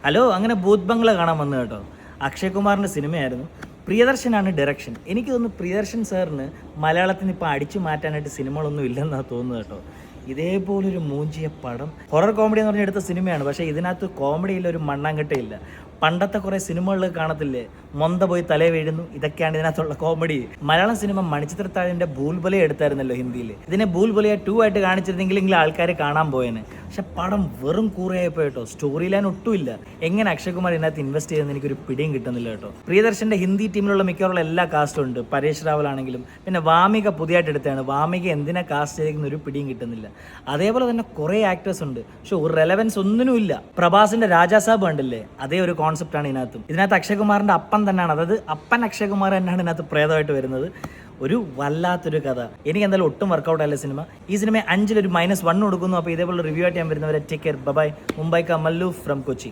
Hello, അങ്ങനെ ഭൂത് ബംഗ്ല കാണാൻ വന്നു കേട്ടോ. അക്ഷയ് കുമാറിൻ്റെ സിനിമയായിരുന്നു. പ്രിയദർശനാണ് ഡയറക്ഷൻ. എനിക്ക് തോന്നുന്നു പ്രിയദർശൻ സാറിന് മലയാളത്തിൽ നിന്ന് ഇപ്പോൾ അടിച്ചു മാറ്റാനായിട്ട് സിനിമകളൊന്നും ഇല്ലെന്നാണ് തോന്നുന്നത് കേട്ടോ. ഇതേപോലൊരു മൂഞ്ചിയ പടം, ഹൊറർ കോമഡി എന്ന് പറഞ്ഞെടുത്ത സിനിമയാണ്. പക്ഷേ ഇതിനകത്ത് കോമഡിയിൽ ഒരു മണ്ണാങ്കട്ടയില്ല. പണ്ടത്തെ കുറേ സിനിമകളിൽ കാണത്തില്ലേ, മൊന്ത പോയി തലേ വീഴുന്നു, ഇതൊക്കെയാണ് ഇതിനകത്തുള്ള കോമഡി. മലയാളം സിനിമ മണിച്ചിത്രത്താഴിൻ്റെ ഭൂൽബുലയ എടുത്തായിരുന്നല്ലോ ഹിന്ദിയിൽ. ഇതിനെ ഭൂൽബുലയ 2 ആയിട്ട് കാണിച്ചിരുന്നെങ്കിൽ ആൾക്കാർ കാണാൻ പോയേനെ. പക്ഷെ പടം വെറും കൂറയായപ്പോൾ കേട്ടോ. സ്റ്റോറി ലൈൻ ഒട്ടുമില്ല. എങ്ങനെ അക്ഷയ് കുമാർ ഇതിനകത്ത് ഇൻവെസ്റ്റ് ചെയ്തെന്ന് എനിക്കൊരു പിടിയും കിട്ടുന്നില്ല കേട്ടോ. പ്രിയദർശൻ്റെ ഹിന്ദി ടീമിലുള്ള മിക്കവാറുള്ള എല്ലാ കാസ്റ്റും ഉണ്ട്. പരേഷ് റാവൽ ആണെങ്കിലും പിന്നെ വാമിക പുതിയതായിട്ട് എടുത്തതാണ്. വാമിക എന്തിനാ കാസ്റ്റ് ചെയ്തെന്ന് ഒരു പിടിയും കിട്ടുന്നില്ല. അതേപോലെ തന്നെ കുറേ ആക്ടേഴ്സ് ഉണ്ട്, പക്ഷെ ഒരു റെലവൻസ് ഒന്നിനുമില്ല. പ്രഭാസിന്റെ രാജാ സാബ് കണ്ടില്ലേ, അതേ ഒരു കോൺസെപ്റ്റാണ് ഇതിനകത്ത് അക്ഷയ് കുമാറിന്റെ അപ്പൻ തന്നെയാണ്, അതായത് അപ്പൻ അക്ഷയ് കുമാർ തന്നെയാണ് ഇതിനകത്ത് പ്രേതമായിട്ട് വരുന്നത്. ഒരു വല്ലാത്തൊരു കഥ. എനിക്ക് എന്തായാലും ഒട്ടും വർക്കൗട്ട് ആയില്ല സിനിമ. ഈ സിനിമ 5-1 -1 കൊടുക്കുന്നു. അപ്പോൾ ഇതേപോലെ റിവ്യൂ ആയിട്ട് ഞാൻ വരുന്നവരെ take care, bye. Mumbai Mallu from Kochi.